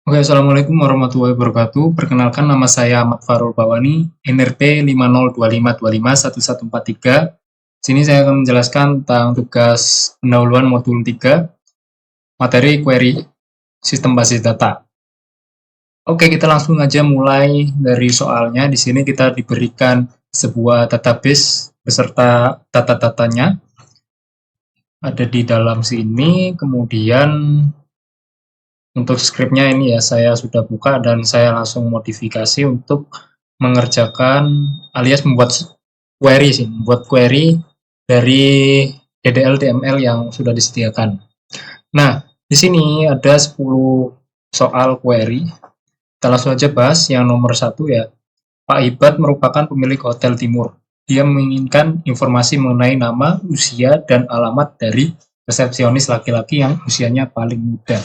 Oke, Assalamualaikum warahmatullahi wabarakatuh. Perkenalkan, nama saya Ahmad Farul Bawani, NRP 5025251143. Sini saya akan menjelaskan tentang tugas pendahuluan modul 3, materi query sistem basis data. Oke, kita langsung aja mulai dari soalnya. Di sini kita diberikan sebuah database beserta data-datanya. Ada di dalam sini, kemudian untuk scriptnya ini ya saya sudah buka dan saya langsung modifikasi untuk mengerjakan alias membuat query dari DDL DML yang sudah disediakan. Nah, di sini ada 10 soal query. Kita langsung aja bahas yang nomor 1 ya. Pak Ibad merupakan pemilik Hotel Timur. Dia menginginkan informasi mengenai nama, usia, dan alamat dari resepsionis laki-laki yang usianya paling muda.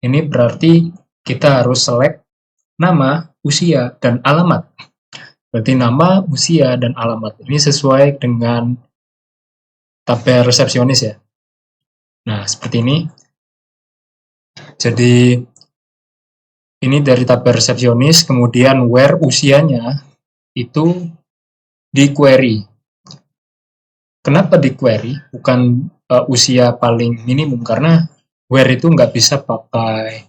Ini berarti kita harus select nama, usia, dan alamat. Berarti nama, usia, dan alamat. Ini sesuai dengan tabel resepsionis ya. Nah, seperti ini. Jadi, ini dari tabel resepsionis, kemudian where usianya itu di query. Kenapa di query? Bukan usia paling minimum, karena where itu nggak bisa pakai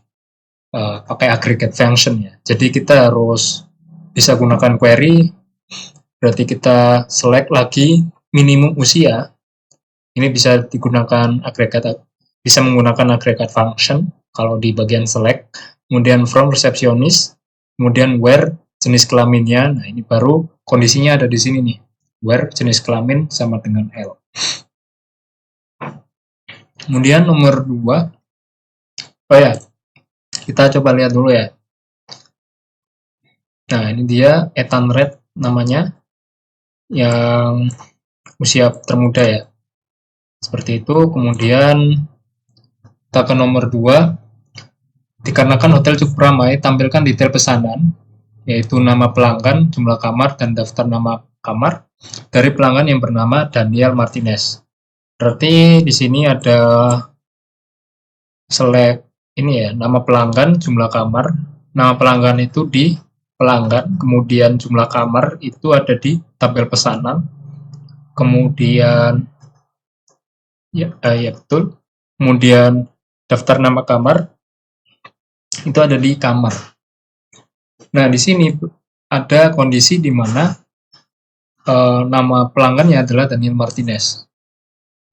aggregate function ya. Jadi kita harus bisa gunakan query, berarti kita select lagi minimum usia. Ini bisa digunakan bisa menggunakan aggregate function kalau di bagian select, kemudian from receptionist, kemudian where jenis kelaminnya. Nah, ini baru kondisinya ada di sini nih. Where jenis kelamin sama dengan L. Kemudian nomor 2. Oh ya, kita coba lihat dulu ya. Nah, ini dia Ethan Red namanya, yang usia termuda ya. Seperti itu. Kemudian kita ke nomor 2. Dikarenakan hotel cukup ramai, tampilkan detail pesanan, yaitu nama pelanggan, jumlah kamar, dan daftar nama kamar dari pelanggan yang bernama Daniel Martinez. Berarti di sini ada select ini ya, nama pelanggan, jumlah kamar. Nama pelanggan itu di pelanggan, kemudian jumlah kamar itu ada di tabel pesanan. Kemudian ya betul. Kemudian daftar nama kamar itu ada di kamar. Nah, di sini ada kondisi di mana nama pelanggannya adalah Daniel Martinez.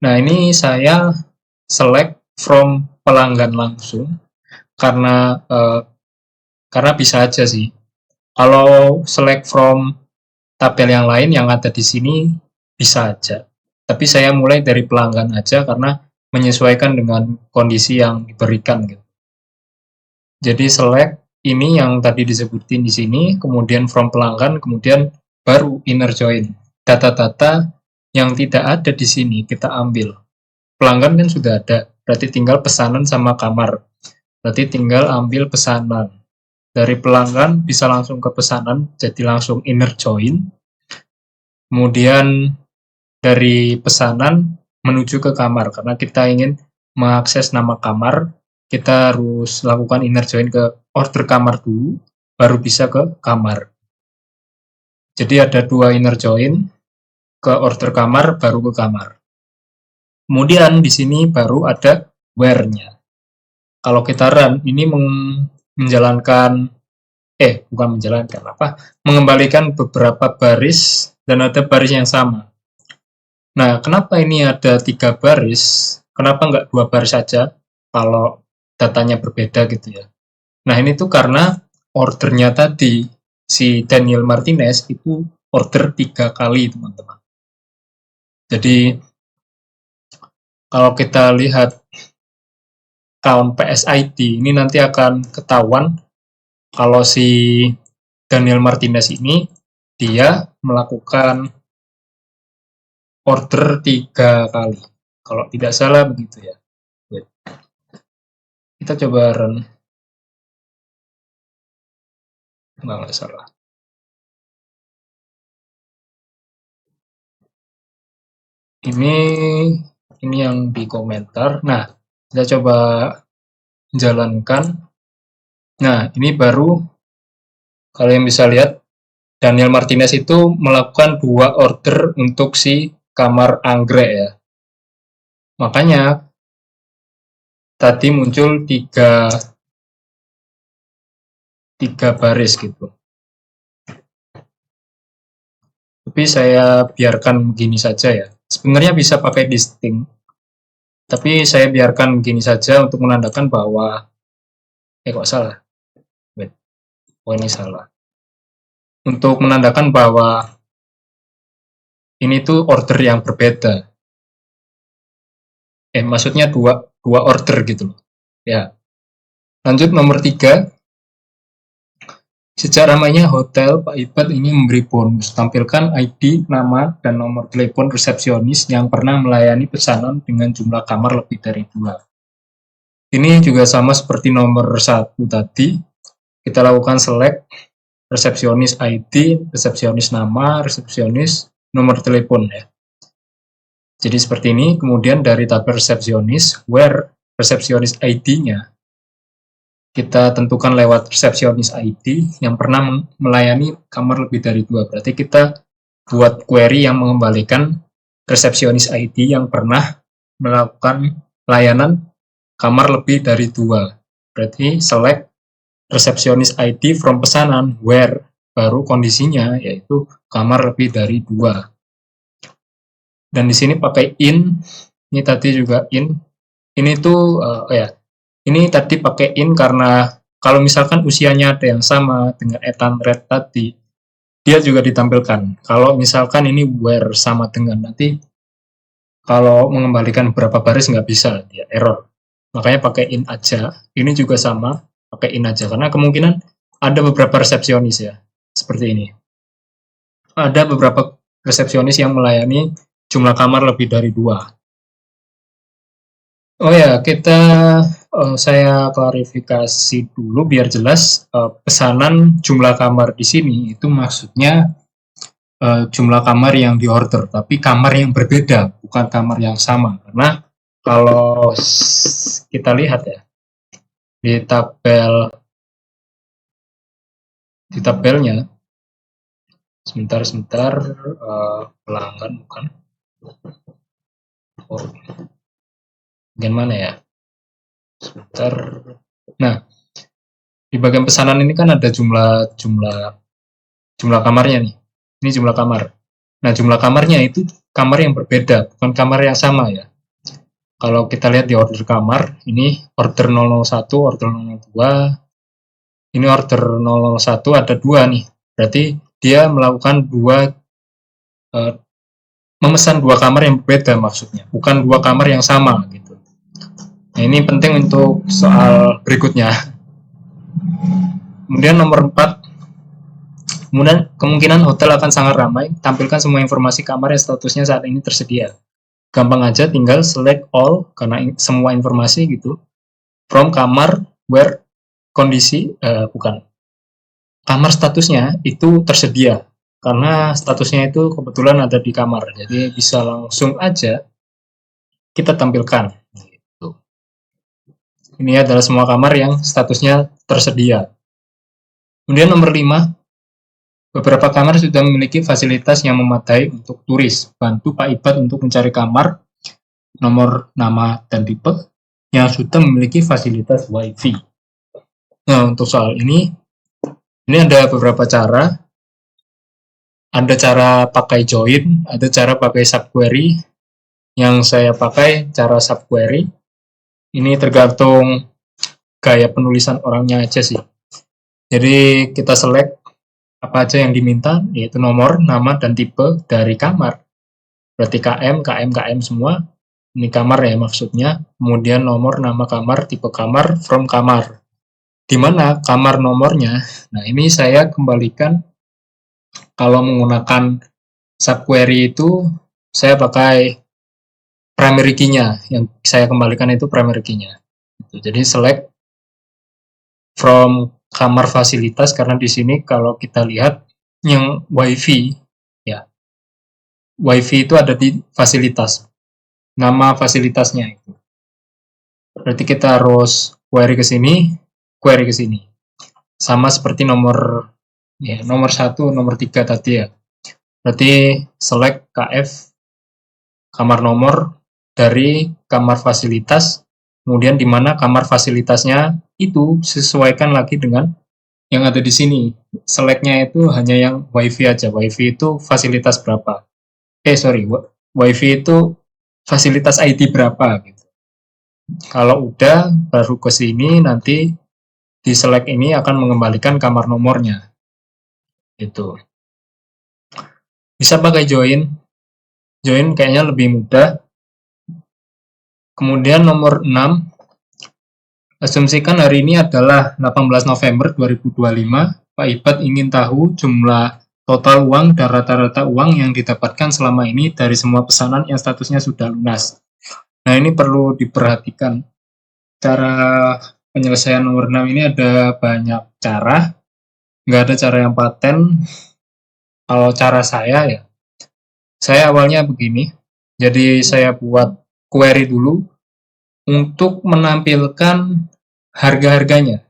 Nah, ini saya select from pelanggan langsung karena bisa aja sih. Kalau select from tabel yang lain yang ada di sini bisa aja. Tapi saya mulai dari pelanggan aja karena menyesuaikan dengan kondisi yang diberikan gitu. Jadi select ini yang tadi disebutin di sini, kemudian from pelanggan, kemudian baru inner join. Data-data yang tidak ada di sini kita ambil. Pelanggan kan sudah ada, berarti tinggal pesanan sama kamar. Berarti tinggal ambil pesanan. Dari pelanggan bisa langsung ke pesanan, jadi langsung inner join. Kemudian dari pesanan menuju ke kamar, karena kita ingin mengakses nama kamar, kita harus lakukan inner join ke order kamar dulu, baru bisa ke kamar. Jadi ada 2 inner join, ke order kamar, baru ke kamar. Kemudian di sini baru ada where-nya. Kalau kita run, ini mengembalikan beberapa baris dan ada baris yang sama. Nah, kenapa ini ada 3 baris? Kenapa nggak 2 baris saja kalau datanya berbeda gitu ya? Nah, ini tuh karena ordernya tadi, si Daniel Martinez itu order 3 kali, teman-teman. Jadi, kalau kita lihat count PSID, ini nanti akan ketahuan kalau si Daniel Martinez ini, dia melakukan order 3 kali. Kalau tidak salah begitu ya. Kita coba run. Nggak salah. Ini yang di komentar. Nah, kita coba jalankan. Nah, ini baru kalian bisa lihat Daniel Martinez itu melakukan 2 order untuk si kamar anggrek ya. Makanya tadi muncul tiga baris gitu. Tapi saya biarkan begini saja ya. Sebenarnya bisa pakai distinct, tapi saya biarkan begini saja untuk menandakan bahwa kok salah. Wait. Oh, ini salah. Untuk menandakan bahwa ini tuh order yang berbeda. Maksudnya dua order gitu loh. Ya. Lanjut nomor 3. Sejak ramainya hotel, Pak Ibat ini memberi bonus. Tampilkan ID, nama, dan nomor telepon resepsionis yang pernah melayani pesanan dengan jumlah kamar lebih dari 2. Ini juga sama seperti nomor 1 tadi. Kita lakukan select resepsionis ID, resepsionis nama, resepsionis nomor telepon ya. Jadi seperti ini. Kemudian dari tabel resepsionis, where resepsionis ID-nya kita tentukan lewat resepsionis ID yang pernah melayani kamar lebih dari 2. Berarti kita buat query yang mengembalikan resepsionis ID yang pernah melakukan layanan kamar lebih dari 2. Berarti select resepsionis ID from pesanan where baru kondisinya yaitu kamar lebih dari 2. Dan di sini pakai in, ini tadi juga in. Ini tuh ini tadi pakai in karena kalau misalkan usianya ada yang sama dengan Ethan Red tadi, dia juga ditampilkan. Kalau misalkan ini where sama dengan, nanti kalau mengembalikan berapa baris nggak bisa, dia error. Makanya pakai in aja. Ini juga sama, pakai in aja. Karena kemungkinan ada beberapa resepsionis ya, seperti ini. Ada beberapa resepsionis yang melayani jumlah kamar lebih dari 2. Oh ya, saya klarifikasi dulu biar jelas. Pesanan jumlah kamar di sini itu maksudnya jumlah kamar yang diorder, tapi kamar yang berbeda, bukan kamar yang sama. Karena kalau kita lihat ya di tabelnya, sebentar, pelanggan bukan. Bagian mana ya? Sebentar. Nah, di bagian pesanan ini kan ada jumlah kamarnya nih. Ini jumlah kamar. Nah, jumlah kamarnya itu kamar yang berbeda, bukan kamar yang sama ya. Kalau kita lihat di order kamar, ini order 001, order 002. Ini order 001 ada 2 nih. Berarti dia melakukan memesan 2 kamar yang berbeda maksudnya, bukan 2 kamar yang sama gitu. Nah, ini penting untuk soal berikutnya. Kemudian nomor 4, kemudian kemungkinan hotel akan sangat ramai. Tampilkan semua informasi kamar yang statusnya saat ini tersedia. Gampang aja, tinggal select all karena semua informasi gitu. From kamar where kondisi kamar statusnya itu tersedia karena statusnya itu kebetulan ada di kamar. Jadi bisa langsung aja kita tampilkan. Ini adalah semua kamar yang statusnya tersedia. Kemudian nomor 5, beberapa kamar sudah memiliki fasilitas yang memadai untuk turis. Bantu Pak Ibat untuk mencari kamar, nomor, nama, dan tipe yang sudah memiliki fasilitas WiFi. Nah, untuk soal ini ada beberapa cara. Ada cara pakai join, ada cara pakai subquery. Yang saya pakai cara subquery. Ini tergantung gaya penulisan orangnya aja sih. Jadi kita select apa aja yang diminta, yaitu nomor, nama, dan tipe dari kamar. Berarti KM semua. Ini kamar ya maksudnya. Kemudian nomor, nama kamar, tipe kamar, from kamar. Di mana kamar nomornya? Nah, ini saya kembalikan kalau menggunakan subquery itu saya pakai primary key-nya. Yang saya kembalikan itu primary key-nya. Jadi select from kamar fasilitas, karena di sini kalau kita lihat yang WiFi ya, WiFi itu ada di fasilitas, nama fasilitasnya itu. Berarti kita harus query ke sini, query ke sini. sama seperti nomor 1, nomor 3 tadi ya. Berarti select KF kamar nomor dari kamar fasilitas, kemudian di mana kamar fasilitasnya itu sesuaikan lagi dengan yang ada di sini. Select-nya itu hanya yang WiFi aja. WiFi itu fasilitas berapa? WiFi itu fasilitas ID berapa gitu. Kalau udah baru ke sini nanti di select ini akan mengembalikan kamar nomornya. Itu. Bisa pakai join. Join kayaknya lebih mudah. Kemudian nomor 6, asumsikan hari ini adalah 18 November 2025. Pak Ibat ingin tahu jumlah total uang dan rata-rata uang yang didapatkan selama ini dari semua pesanan yang statusnya sudah lunas. Nah, ini perlu diperhatikan. Cara penyelesaian nomor 6 ini ada banyak cara. Nggak ada cara yang paten. Kalau cara saya saya awalnya begini. Jadi saya buat query dulu untuk menampilkan harga-harganya.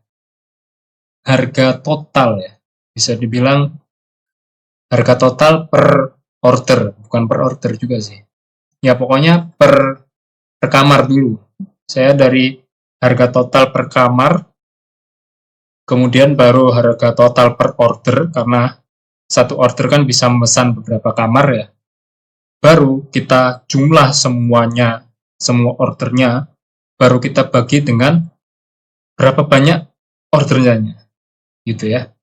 Harga total ya. Bisa dibilang harga total per order, bukan per order juga sih. Ya pokoknya per kamar dulu. Saya dari harga total per kamar, kemudian baru harga total per order, karena satu order kan bisa memesan beberapa kamar ya. Baru kita jumlah semuanya, semua ordernya, baru kita bagi dengan berapa banyak ordernya, gitu ya.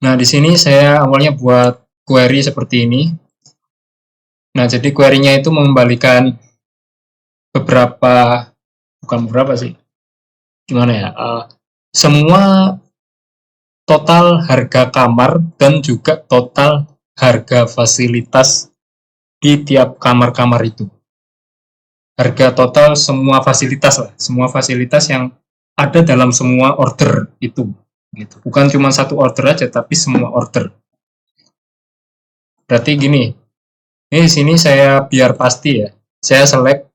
Nah, di sini saya awalnya buat query seperti ini. Nah, jadi query-nya itu mengembalikan bukan beberapa sih, gimana ya, semua total harga kamar dan juga total harga fasilitas di tiap kamar-kamar itu. Harga total semua fasilitas lah, semua fasilitas yang ada dalam semua order itu. Gitu. Bukan cuma satu order aja, tapi semua order. Berarti gini, ini di sini saya biar pasti ya, saya select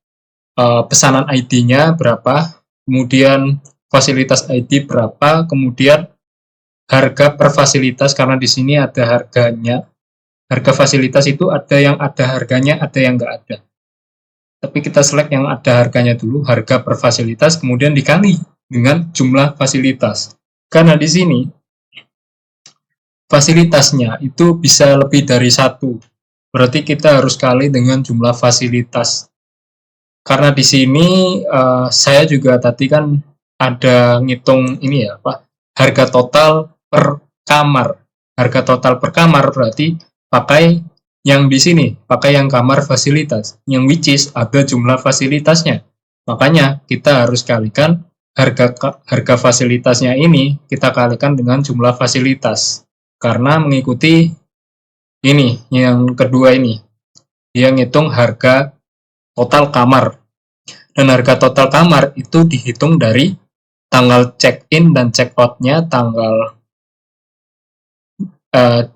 pesanan ID-nya berapa, kemudian fasilitas ID berapa, kemudian harga per fasilitas, karena di sini ada harganya. Harga fasilitas itu ada yang ada harganya, ada yang nggak ada. Tapi kita select yang ada harganya dulu, harga per fasilitas, kemudian dikali dengan jumlah fasilitas. Karena di sini fasilitasnya itu bisa lebih dari satu. Berarti kita harus kali dengan jumlah fasilitas. Karena di sini saya juga tadi kan ada ngitung ini ya, Pak, harga total per kamar. Harga total per kamar berarti pakai yang di sini, pakai yang kamar fasilitas, yang which is ada jumlah fasilitasnya. Makanya kita harus kalikan harga fasilitasnya ini, kita kalikan dengan jumlah fasilitas. Karena mengikuti ini, yang kedua ini, dia ngitung harga total kamar. Dan harga total kamar itu dihitung dari tanggal check-in dan check-out-nya, tanggal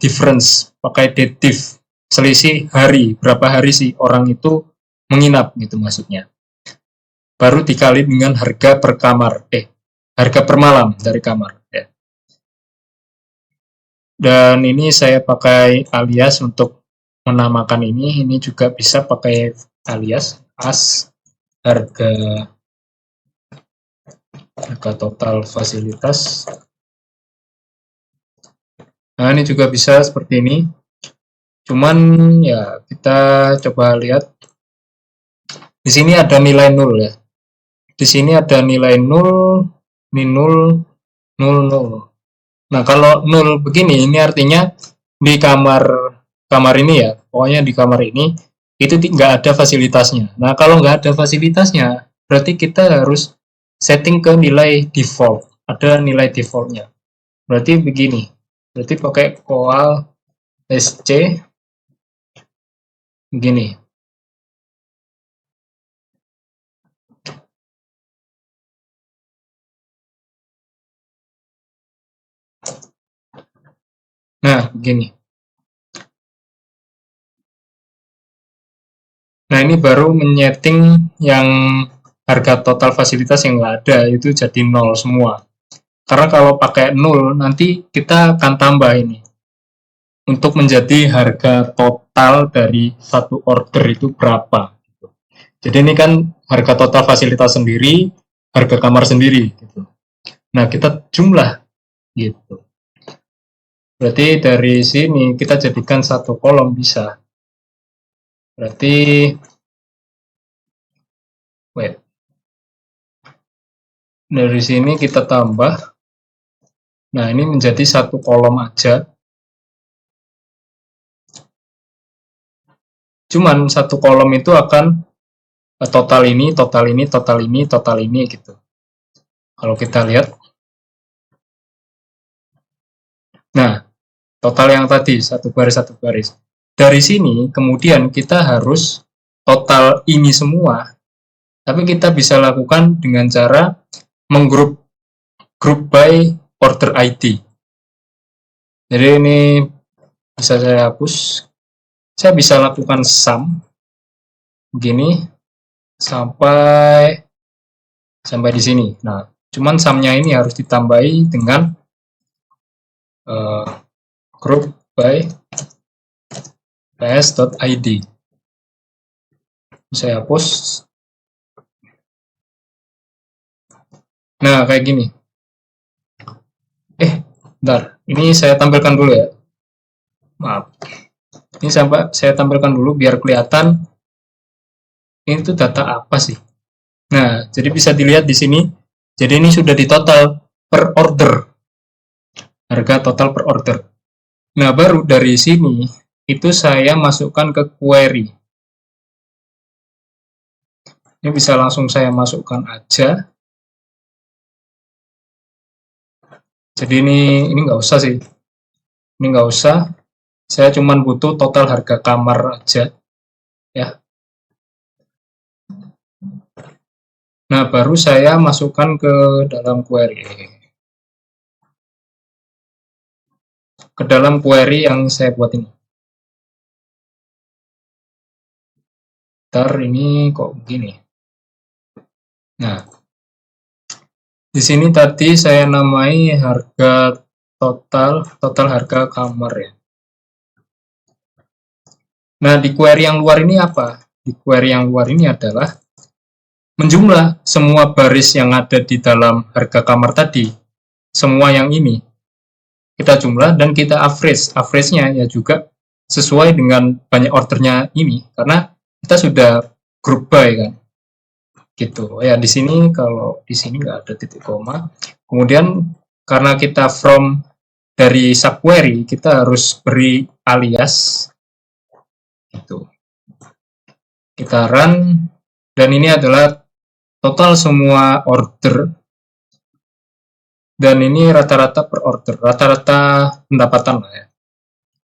difference, pakai dative, selisih hari, berapa hari sih orang itu menginap gitu maksudnya. Baru dikali dengan harga per kamar, harga per malam dari kamar. Ya. Dan ini saya pakai alias untuk menamakan ini juga bisa pakai alias as harga total fasilitas. Nah, ini juga bisa seperti ini. Cuman ya kita coba lihat. Di sini ada nilai 0 ya. Di sini ada nilai 0, ini 0, 0, 0. Nah, kalau 0 begini, ini artinya di kamar ini ya, pokoknya di kamar ini, itu nggak ada fasilitasnya. Nah, kalau nggak ada fasilitasnya, berarti kita harus setting ke nilai default. Ada nilai defaultnya. Berarti begini. Berarti pakai koal SC begini. Nah, begini. Nah, ini baru menyeting yang harga total fasilitas yang nggak ada, itu jadi 0 semua. Karena kalau pakai 0 nanti kita akan tambah ini untuk menjadi harga total dari satu order itu berapa. Jadi ini kan harga total fasilitas sendiri, harga kamar sendiri gitu. Nah, kita jumlah gitu. Berarti dari sini kita jadikan satu kolom bisa. Berarti dari sini kita tambah. Nah, ini menjadi satu kolom aja. Cuman satu kolom itu akan total ini, total ini, total ini, total ini gitu. Kalau kita lihat. Nah, total yang tadi satu baris. Dari sini kemudian kita harus total ini semua. Tapi kita bisa lakukan dengan cara menggroup group by order ID. Jadi ini bisa saya hapus. Saya bisa lakukan sum begini sampai di sini. Nah, cuman sumnya ini harus ditambahi dengan group by ps.id. Saya hapus. Nah, kayak gini. Bentar. Ini saya tampilkan dulu ya. Maaf. Ini saya tampilkan dulu biar kelihatan ini tuh data apa sih. Nah, jadi bisa dilihat di sini. Jadi ini sudah ditotal per order. Harga total per order. Nah, baru dari sini itu saya masukkan ke query. Ini bisa langsung saya masukkan aja. Jadi ini nggak usah sih. Ini nggak usah. Saya cuma butuh total harga kamar aja. Ya. Nah, baru saya masukkan ke dalam query. Ke dalam query yang saya buat ini. Ntar ini kok begini. Nah, di sini tadi saya namai harga total harga kamar ya. Nah, di query yang luar ini apa? Di query yang luar ini adalah menjumlah semua baris yang ada di dalam harga kamar tadi. Semua yang ini kita jumlah dan kita average. Average-nya ya juga sesuai dengan banyak ordernya ini karena kita sudah group by kan. Gitu ya. Di sini kalau di sini nggak ada titik koma, kemudian karena kita from dari subquery kita harus beri alias gitu. Kita run dan ini adalah total semua order dan ini rata-rata per order, rata-rata pendapatan lah ya.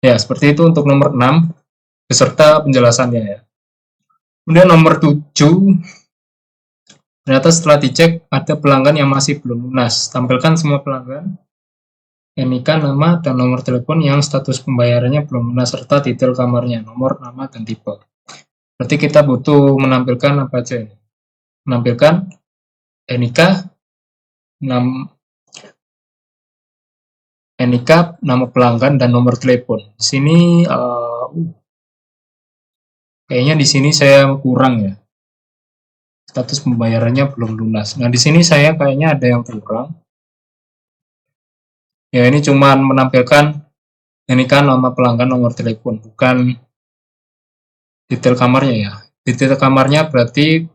Ya seperti itu untuk nomor 6 beserta penjelasannya ya. Kemudian nomor 7 ternyata setelah dicek ada pelanggan yang masih belum lunas. Tampilkan semua pelanggan, NIK, nama, dan nomor telepon yang status pembayarannya belum lunas serta detail kamarnya, nomor, nama, dan tipe. Berarti kita butuh menampilkan apa aja ini? Menampilkan NIK, nama pelanggan, dan nomor telepon. Di sini kayaknya di sini saya kurang ya. Status pembayarannya belum lunas. Nah, di sini saya kayaknya ada yang kurang. Ya, ini cuma menampilkan ini kan nama pelanggan, nomor telepon, bukan detail kamarnya ya. Detail kamarnya berarti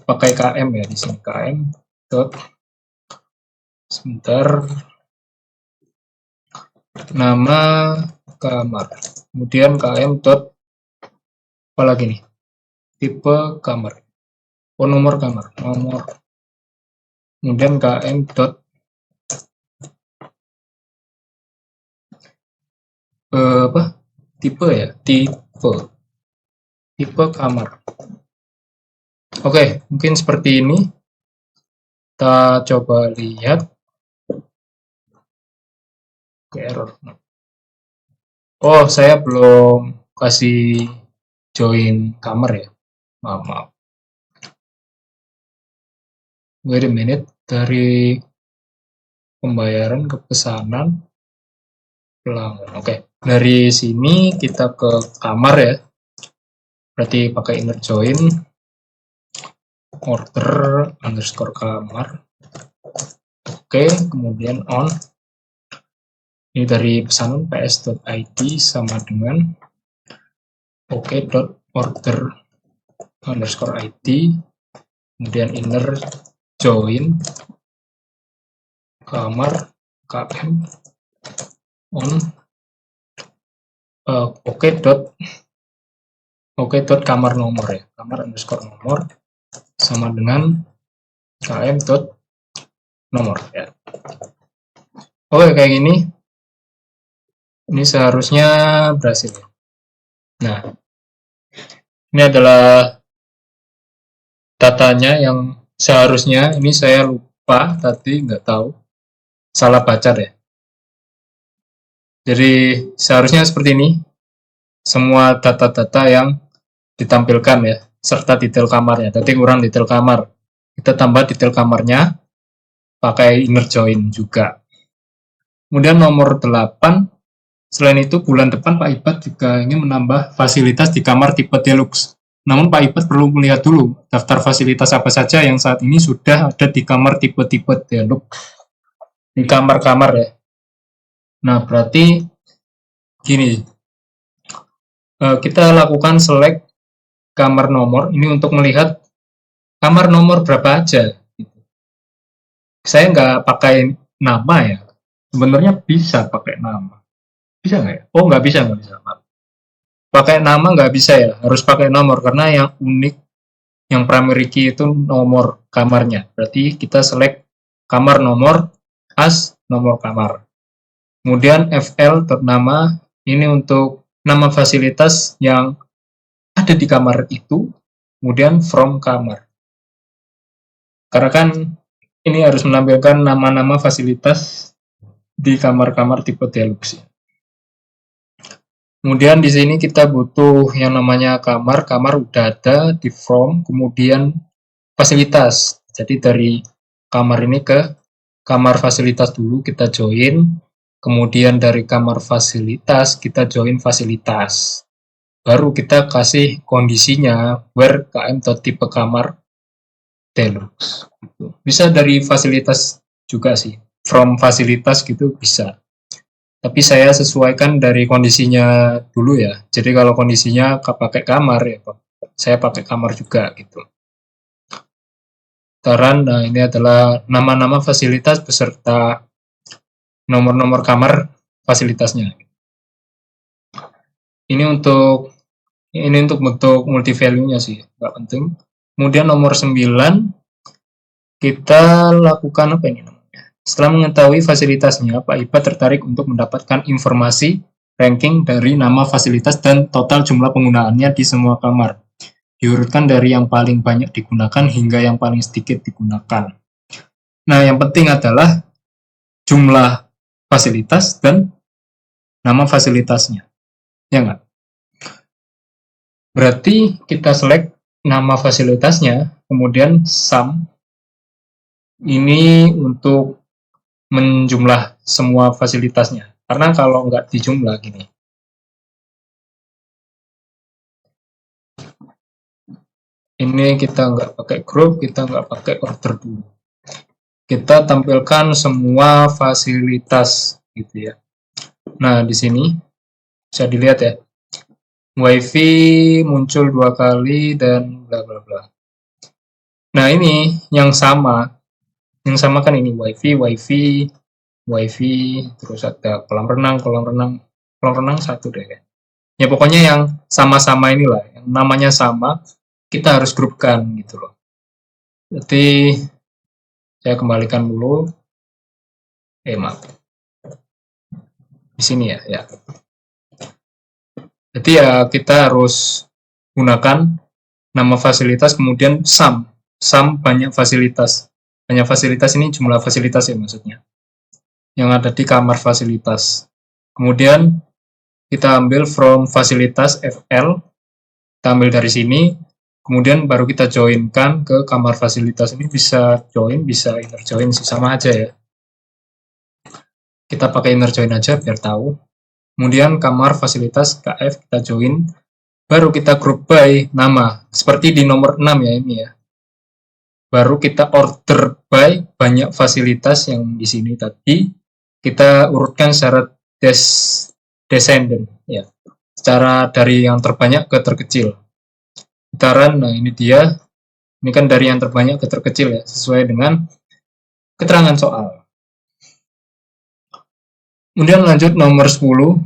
pakai KM ya di sini KM dot sebentar nama kamar. Kemudian KM dot apa lagi nih? Tipe kamar. Oh, nomor kamar, nomor. Kemudian KM dot apa? Tipe ya, tipe kamar. Oke, mungkin seperti ini. Kita coba lihat. Oke, error. Oh, saya belum kasih join kamar ya. Maaf. Wait a minute. Dari pembayaran ke pesanan pelanggan. Oke, dari sini kita ke kamar ya. Berarti pakai inner join order underscore kamar. Oke, kemudian on. Ini dari pesanan ps.id sama dengan oke.order underscore id, kemudian inner join kamar km on oke.kamar nomor ya, kamar underscore nomor sama dengan km.nomor ya. Oke, kayak gini. Ini seharusnya berhasil. Nah, ini adalah datanya yang seharusnya, ini saya lupa tadi, nggak tahu, salah baca deh. Jadi seharusnya seperti ini, semua data-data yang ditampilkan ya, serta detail kamarnya. Tadi kurang detail kamar, kita tambah detail kamarnya pakai inner join juga. Kemudian nomor 8, selain itu bulan depan Pak Ibat juga ingin menambah fasilitas di kamar tipe deluxe. Namun Pak Ibat perlu melihat dulu daftar fasilitas apa saja yang saat ini sudah ada di kamar tipe-tipe deluxe, di kamar-kamar ya. Nah, berarti gini, kita lakukan select kamar nomor ini untuk melihat kamar nomor berapa aja. Saya nggak pakai nama ya, sebenarnya bisa pakai nama. Bisa nggak ya? Oh, nggak bisa. Pakai nama nggak bisa ya, harus pakai nomor, karena yang unik, yang primary key itu nomor kamarnya. Berarti kita select kamar nomor as nomor kamar. Kemudian FL nama, ini untuk nama fasilitas yang ada di kamar itu, kemudian from kamar. Karena kan ini harus menampilkan nama-nama fasilitas di kamar-kamar tipe deluxe. Kemudian di sini kita butuh yang namanya kamar. Kamar udah ada di from, kemudian fasilitas. Jadi dari kamar ini ke kamar fasilitas dulu kita join, kemudian dari kamar fasilitas kita join fasilitas. Baru kita kasih kondisinya where km.tipe kamar deluxe. Bisa dari fasilitas juga sih, from fasilitas gitu bisa. Tapi saya sesuaikan dari kondisinya dulu ya. Jadi kalau kondisinya pakai kamar ya, saya pakai kamar juga gitu. Nah ini adalah nama-nama fasilitas beserta nomor-nomor kamar fasilitasnya. Ini untuk bentuk multi value-nya sih, nggak penting. Kemudian nomor 9, kita lakukan apa ini? Setelah mengetahui fasilitasnya, Pak Iba tertarik untuk mendapatkan informasi ranking dari nama fasilitas dan total jumlah penggunaannya di semua kamar. Diurutkan dari yang paling banyak digunakan hingga yang paling sedikit digunakan. Nah, yang penting adalah jumlah fasilitas dan nama fasilitasnya. Ya nggak? Berarti kita select nama fasilitasnya, kemudian sum. Ini untuk menjumlah semua fasilitasnya, karena kalau nggak dijumlah gini, ini kita nggak pakai group, kita nggak pakai order dulu, kita tampilkan semua fasilitas gitu ya. Nah di sini bisa dilihat ya, wifi muncul 2 kali dan bla bla bla. Nah ini yang sama kan ini wifi, terus ada kolam renang satu deh ya. Pokoknya yang sama-sama inilah, yang namanya sama, kita harus grupkan gitu loh. Jadi saya kembalikan dulu, maaf, di sini ya. Jadi ya kita harus gunakan nama fasilitas, kemudian sum banyak fasilitas. Banyak fasilitas ini jumlah fasilitas ya maksudnya, yang ada di kamar fasilitas. Kemudian kita ambil from fasilitas FL, kita ambil dari sini, kemudian baru kita joinkan ke kamar fasilitas. Ini bisa join, bisa inner join sih, sama aja ya. kita pakai inner join aja biar tahu. Kemudian kamar fasilitas KF kita join, baru kita group by nama, seperti di nomor 6 ya ini ya. Baru kita order by banyak fasilitas yang di sini tadi, kita urutkan secara descendant ya, secara dari yang terbanyak ke terkecil. Kita run, nah ini dia, ini kan dari yang terbanyak ke terkecil ya, sesuai dengan keterangan soal. Kemudian lanjut nomor 10,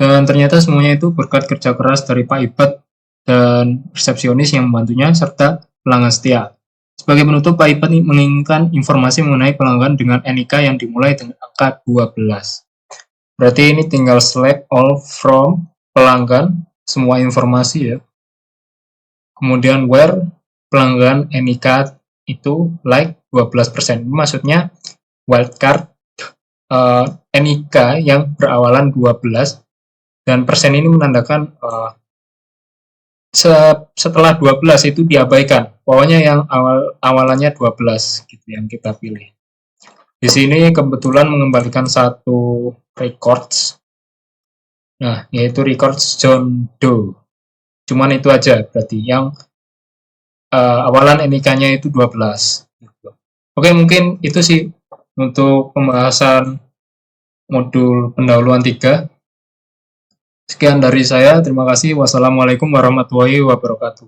dan ternyata semuanya itu berkat kerja keras dari Pak Ibat dan resepsionis yang membantunya, serta pelanggan setia. Sebagai penutup, Pak Ibat menginginkan informasi mengenai pelanggan dengan NIK yang dimulai dengan angka 12. Berarti ini tinggal select all from pelanggan, semua informasi ya. Kemudian where pelanggan NIK itu like 12%. Maksudnya wildcard NIK yang berawalan 12, dan persen ini menandakan setelah 12 itu diabaikan. Pokoknya yang awalannya 12 gitu yang kita pilih. Di sini kebetulan mengembalikan satu records. Nah, yaitu records John Doe. Cuman itu aja berarti yang awalan NIK-nya itu 12. Oke, mungkin itu sih untuk pembahasan modul pendahuluan 3. Sekian dari saya, terima kasih. Wassalamualaikum warahmatullahi wabarakatuh.